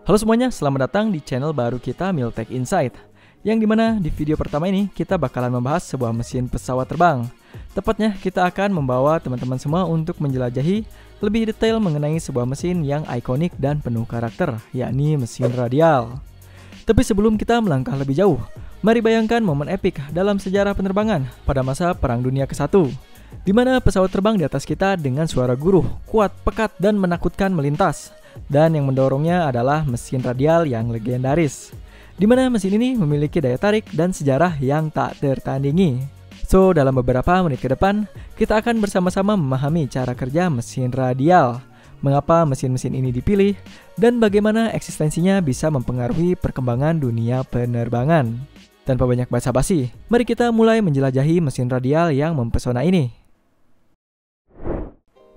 Halo semuanya, selamat datang di channel baru kita Miltech Insight. Yang dimana di video pertama ini kita bakalan membahas sebuah mesin pesawat terbang. Tepatnya kita akan membawa teman-teman semua untuk menjelajahi lebih detail mengenai sebuah mesin yang ikonik dan penuh karakter, yakni mesin radial. Tapi sebelum kita melangkah lebih jauh, mari bayangkan momen epik dalam sejarah penerbangan pada masa Perang Dunia ke-1, di mana pesawat terbang di atas kita dengan suara guruh, kuat, pekat, dan menakutkan melintas. Dan yang mendorongnya adalah mesin radial yang legendaris, di mana mesin ini memiliki daya tarik dan sejarah yang tak tertandingi. So, dalam beberapa menit ke depan, kita akan bersama-sama memahami cara kerja mesin radial, mengapa mesin-mesin ini dipilih, dan bagaimana eksistensinya bisa mempengaruhi perkembangan dunia penerbangan. Tanpa banyak basa-basi, mari kita mulai menjelajahi mesin radial yang mempesona ini.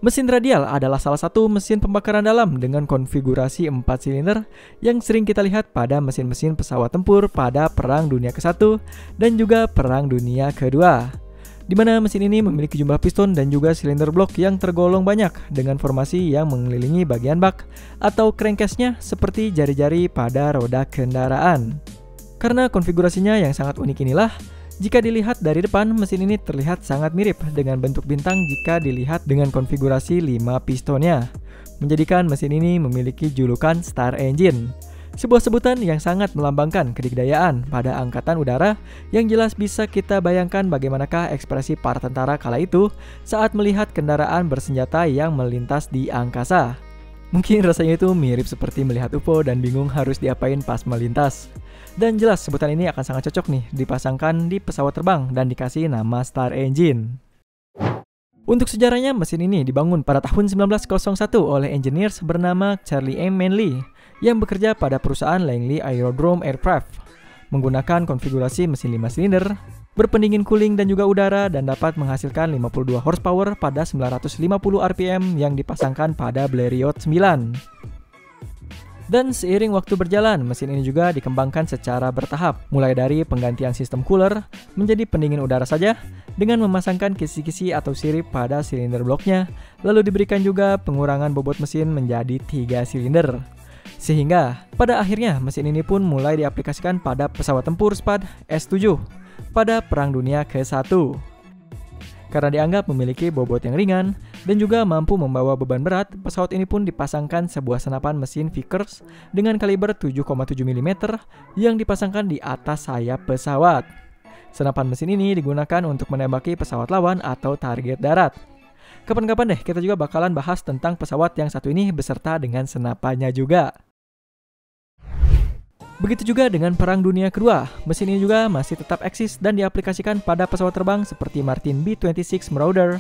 Mesin radial adalah salah satu mesin pembakaran dalam dengan konfigurasi 4 silinder yang sering kita lihat pada mesin-mesin pesawat tempur pada Perang Dunia ke-1 dan juga Perang Dunia ke-2. Di mana mesin ini memiliki jumlah piston dan juga silinder blok yang tergolong banyak dengan formasi yang mengelilingi bagian bak atau crankcase-nya seperti jari-jari pada roda kendaraan. Karena konfigurasinya yang sangat unik inilah, jika dilihat dari depan, mesin ini terlihat sangat mirip dengan bentuk bintang jika dilihat dengan konfigurasi 5 pistonnya, menjadikan mesin ini memiliki julukan Star Engine, sebuah sebutan yang sangat melambangkan kedikdayaan pada angkatan udara yang jelas bisa kita bayangkan bagaimanakah ekspresi para tentara kala itu saat melihat kendaraan bersenjata yang melintas di angkasa. Mungkin rasanya itu mirip seperti melihat UFO dan bingung harus diapain pas melintas. Dan jelas sebutan ini akan sangat cocok nih dipasangkan di pesawat terbang dan dikasih nama Star Engine. Untuk sejarahnya, mesin ini dibangun pada tahun 1901 oleh engineers bernama Charlie M. Manley yang bekerja pada perusahaan Langley Aerodrome Aircraft, menggunakan konfigurasi mesin 5 silinder, berpendingin cooling dan juga udara, dan dapat menghasilkan 52 horsepower pada 950 rpm yang dipasangkan pada Blériot 9. Dan seiring waktu berjalan, mesin ini juga dikembangkan secara bertahap, mulai dari penggantian sistem cooler menjadi pendingin udara saja, dengan memasangkan kisi-kisi atau sirip pada silinder bloknya, lalu diberikan juga pengurangan bobot mesin menjadi 3 silinder. Sehingga, pada akhirnya mesin ini pun mulai diaplikasikan pada pesawat tempur SPAD S-7 pada Perang Dunia ke-1. Karena dianggap memiliki bobot yang ringan dan juga mampu membawa beban berat, pesawat ini pun dipasangkan sebuah senapan mesin Vickers dengan kaliber 7,7 mm yang dipasangkan di atas sayap pesawat. Senapan mesin ini digunakan untuk menembaki pesawat lawan atau target darat. Kapan-kapan deh kita juga bakalan bahas tentang pesawat yang satu ini beserta dengan senapannya juga. Begitu juga dengan Perang Dunia Kedua, mesin ini juga masih tetap eksis dan diaplikasikan pada pesawat terbang seperti Martin B-26 Marauder,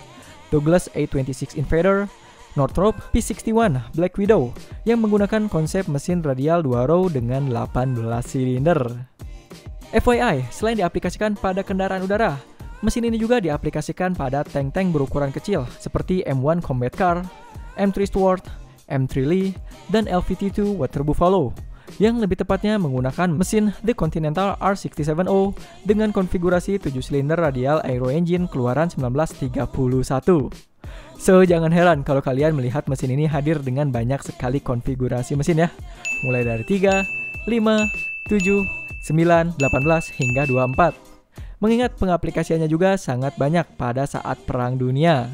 Douglas A-26 Invader, Northrop P-61 Black Widow yang menggunakan konsep mesin radial 2 row dengan 18 silinder. FYI, selain diaplikasikan pada kendaraan udara, mesin ini juga diaplikasikan pada tank-tank berukuran kecil seperti M1 Combat Car, M3 Stuart, M3 Lee, dan LVT-2 Water Buffalo, yang lebih tepatnya menggunakan mesin The Continental R67O dengan konfigurasi 7 silinder radial aero engine keluaran 1931. So, jangan heran kalau kalian melihat mesin ini hadir dengan banyak sekali konfigurasi mesin ya, mulai dari 3, 5, 7, 9, 18, hingga 24. Mengingat pengaplikasiannya juga sangat banyak pada saat Perang Dunia.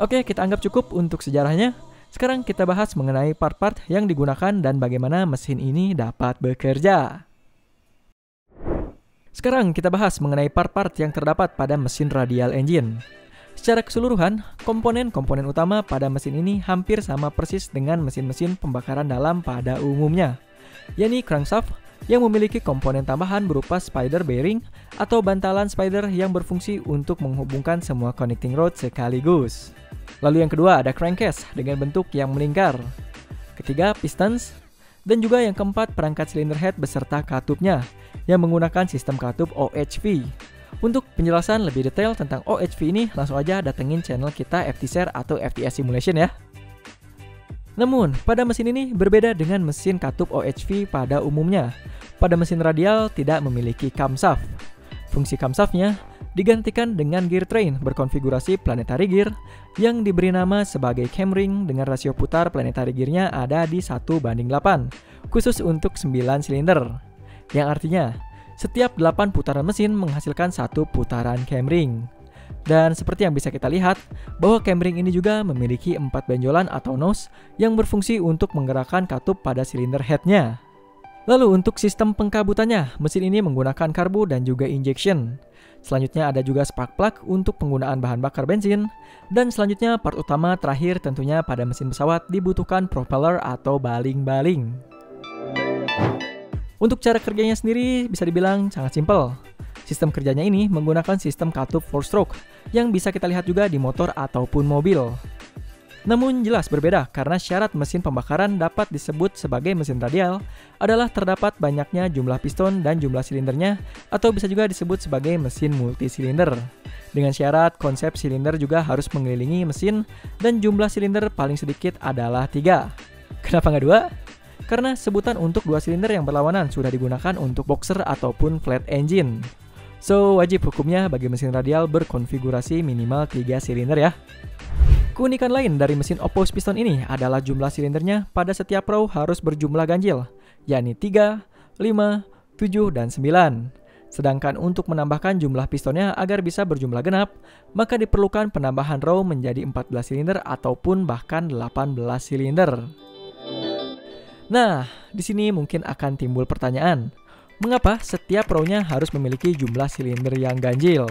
Oke, kita anggap cukup untuk sejarahnya. Sekarang kita bahas mengenai part-part yang digunakan dan bagaimana mesin ini dapat bekerja. Sekarang kita bahas mengenai part-part yang terdapat pada mesin radial engine. Secara keseluruhan, komponen-komponen utama pada mesin ini hampir sama persis dengan mesin-mesin pembakaran dalam pada umumnya, yakni crankshaft yang memiliki komponen tambahan berupa spider bearing atau bantalan spider yang berfungsi untuk menghubungkan semua connecting rod sekaligus. Lalu yang kedua ada crankcase dengan bentuk yang melingkar. Ketiga, pistons. Dan juga yang keempat, perangkat silinder head beserta katupnya yang menggunakan sistem katup OHV. Untuk penjelasan lebih detail tentang OHV ini, langsung aja datengin channel kita FTShare atau FTS Simulation ya. Namun, pada mesin ini berbeda dengan mesin katup OHV pada umumnya. Pada mesin radial tidak memiliki camshaft. Fungsi camshaftnya digantikan dengan gear train berkonfigurasi planetary gear yang diberi nama sebagai camring dengan rasio putar planetary gearnya ada di 1:8, khusus untuk 9 silinder. Yang artinya, setiap 8 putaran mesin menghasilkan 1 putaran camring. Dan seperti yang bisa kita lihat, bahwa camring ini juga memiliki 4 benjolan atau nose yang berfungsi untuk menggerakkan katup pada silinder headnya. Lalu untuk sistem pengkabutannya, mesin ini menggunakan karbu dan juga injection. Selanjutnya ada juga spark plug untuk penggunaan bahan bakar bensin. Dan selanjutnya part utama terakhir tentunya pada mesin pesawat dibutuhkan propeller atau baling-baling. Untuk cara kerjanya sendiri bisa dibilang sangat simpel. Sistem kerjanya ini menggunakan sistem katup 4-stroke yang bisa kita lihat juga di motor ataupun mobil. Namun jelas berbeda karena syarat mesin pembakaran dapat disebut sebagai mesin radial adalah terdapat banyaknya jumlah piston dan jumlah silindernya atau bisa juga disebut sebagai mesin multisilinder. Dengan syarat konsep silinder juga harus mengelilingi mesin dan jumlah silinder paling sedikit adalah 3. Kenapa nggak 2? Karena sebutan untuk 2 silinder yang berlawanan sudah digunakan untuk boxer ataupun flat engine. So, wajib hukumnya bagi mesin radial berkonfigurasi minimal 3 silinder ya. Keunikan lain dari mesin opposed piston ini adalah jumlah silindernya pada setiap row harus berjumlah ganjil, yakni 3, 5, 7, dan 9. Sedangkan untuk menambahkan jumlah pistonnya agar bisa berjumlah genap, maka diperlukan penambahan row menjadi 14 silinder ataupun bahkan 18 silinder. Nah, di sini mungkin akan timbul pertanyaan. Mengapa setiap row-nya harus memiliki jumlah silinder yang ganjil?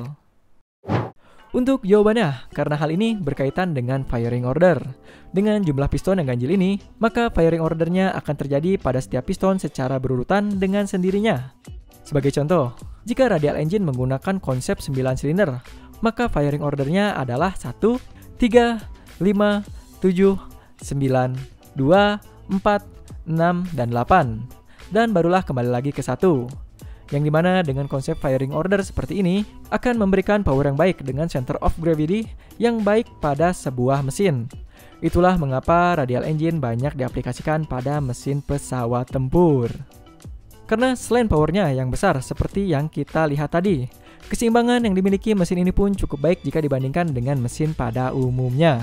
Untuk jawabannya, karena hal ini berkaitan dengan firing order. Dengan jumlah piston yang ganjil ini, maka firing ordernya akan terjadi pada setiap piston secara berurutan dengan sendirinya. Sebagai contoh, jika radial engine menggunakan konsep 9 silinder, maka firing ordernya adalah 1, 3, 5, 7, 9, 2, 4, 6, dan 8. Dan barulah kembali lagi ke 1. Yang dimana dengan konsep firing order seperti ini akan memberikan power yang baik dengan center of gravity yang baik pada sebuah mesin. Itulah mengapa radial engine banyak diaplikasikan pada mesin pesawat tempur. Karena selain powernya yang besar seperti yang kita lihat tadi, keseimbangan yang dimiliki mesin ini pun cukup baik jika dibandingkan dengan mesin pada umumnya.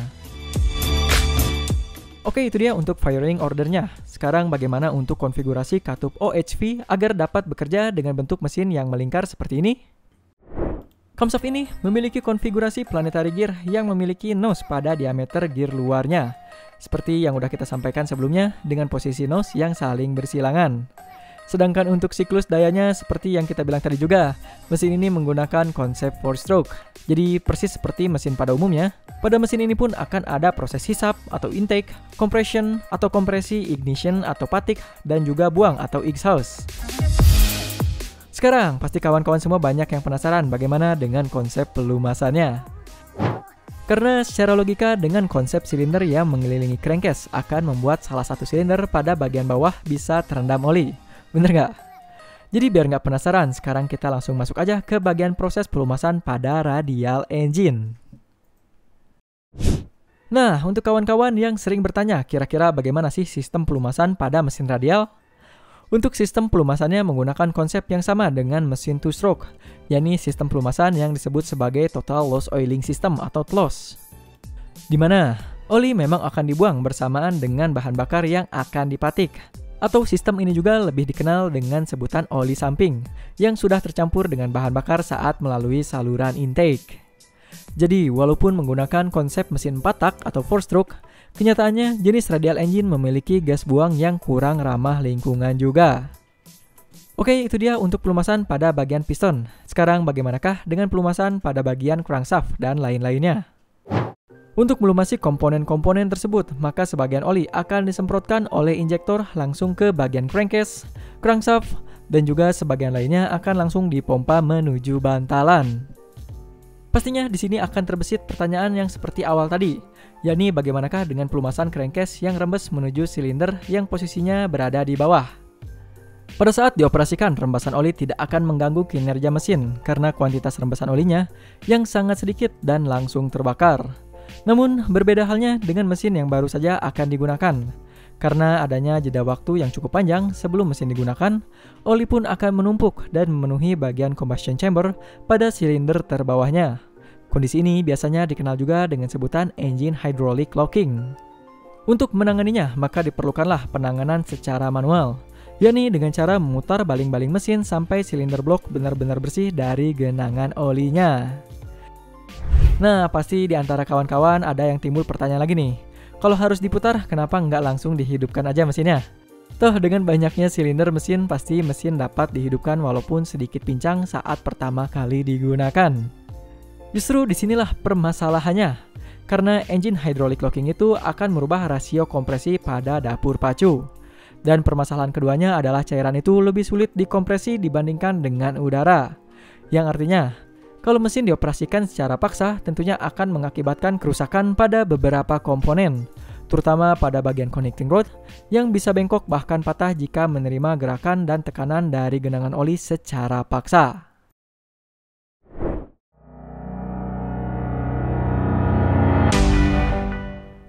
Oke, itu dia untuk firing ordernya. Sekarang bagaimana untuk konfigurasi katup OHV agar dapat bekerja dengan bentuk mesin yang melingkar seperti ini? Camshaft ini memiliki konfigurasi planetary gear yang memiliki nose pada diameter gear luarnya. Seperti yang udah kita sampaikan sebelumnya dengan posisi nose yang saling bersilangan. Sedangkan untuk siklus dayanya seperti yang kita bilang tadi juga, mesin ini menggunakan konsep 4-stroke. Jadi persis seperti mesin pada umumnya, pada mesin ini pun akan ada proses hisap atau intake, compression atau kompresi, ignition atau patik, dan juga buang atau exhaust. Sekarang pasti kawan-kawan semua banyak yang penasaran bagaimana dengan konsep pelumasannya. Karena secara logika dengan konsep silinder yang mengelilingi crankcase akan membuat salah satu silinder pada bagian bawah bisa terendam oli. Bener nggak? Jadi biar nggak penasaran, sekarang kita langsung masuk aja ke bagian proses pelumasan pada radial engine. Nah, untuk kawan-kawan yang sering bertanya, kira-kira bagaimana sih sistem pelumasan pada mesin radial? Untuk sistem pelumasannya menggunakan konsep yang sama dengan mesin 2-stroke, yakni sistem pelumasan yang disebut sebagai Total Loss Oiling System atau TLOS. Di mana oli memang akan dibuang bersamaan dengan bahan bakar yang akan dipatik. Atau sistem ini juga lebih dikenal dengan sebutan oli samping yang sudah tercampur dengan bahan bakar saat melalui saluran intake. Jadi walaupun menggunakan konsep mesin 4 tak atau 4-stroke, kenyataannya jenis radial engine memiliki gas buang yang kurang ramah lingkungan juga. Oke, itu dia untuk pelumasan pada bagian piston. Sekarang bagaimanakah dengan pelumasan pada bagian crankshaft dan lain-lainnya? Untuk melumasi komponen-komponen tersebut, maka sebagian oli akan disemprotkan oleh injektor langsung ke bagian crankcase, crankshaft, dan juga sebagian lainnya akan langsung dipompa menuju bantalan. Pastinya di sini akan terbesit pertanyaan yang seperti awal tadi, yakni bagaimanakah dengan pelumasan crankcase yang rembes menuju silinder yang posisinya berada di bawah. Pada saat dioperasikan, rembesan oli tidak akan mengganggu kinerja mesin karena kuantitas rembesan olinya yang sangat sedikit dan langsung terbakar. Namun, berbeda halnya dengan mesin yang baru saja akan digunakan. Karena adanya jeda waktu yang cukup panjang sebelum mesin digunakan, oli pun akan menumpuk dan memenuhi bagian combustion chamber pada silinder terbawahnya. Kondisi ini biasanya dikenal juga dengan sebutan engine hydraulic locking. Untuk menanganinya, maka diperlukanlah penanganan secara manual, yakni dengan cara memutar baling-baling mesin sampai silinder blok benar-benar bersih dari genangan olinya. Nah, pasti di antara kawan-kawan ada yang timbul pertanyaan lagi nih. Kalau harus diputar, kenapa nggak langsung dihidupkan aja mesinnya? Toh dengan banyaknya silinder mesin, pasti mesin dapat dihidupkan walaupun sedikit pincang saat pertama kali digunakan. Justru disinilah permasalahannya, karena engine hydraulic locking itu akan merubah rasio kompresi pada dapur pacu. Dan permasalahan keduanya adalah cairan itu lebih sulit dikompresi dibandingkan dengan udara. Yang artinya, kalau mesin dioperasikan secara paksa, tentunya akan mengakibatkan kerusakan pada beberapa komponen, terutama pada bagian connecting rod yang bisa bengkok bahkan patah jika menerima gerakan dan tekanan dari genangan oli secara paksa.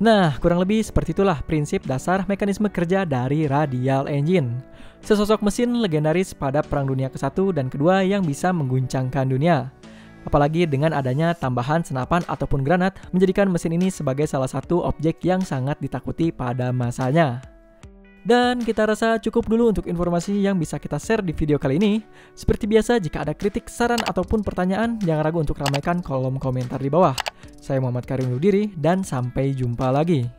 Nah, kurang lebih seperti itulah prinsip dasar mekanisme kerja dari radial engine. Sesosok mesin legendaris pada Perang Dunia ke-1 dan ke-2 yang bisa mengguncangkan dunia. Apalagi dengan adanya tambahan senapan ataupun granat menjadikan mesin ini sebagai salah satu objek yang sangat ditakuti pada masanya. Dan kita rasa cukup dulu untuk informasi yang bisa kita share di video kali ini. Seperti biasa, jika ada kritik, saran, ataupun pertanyaan, jangan ragu untuk ramaikan kolom komentar di bawah. Saya Muhammad Karim undur diri dan sampai jumpa lagi.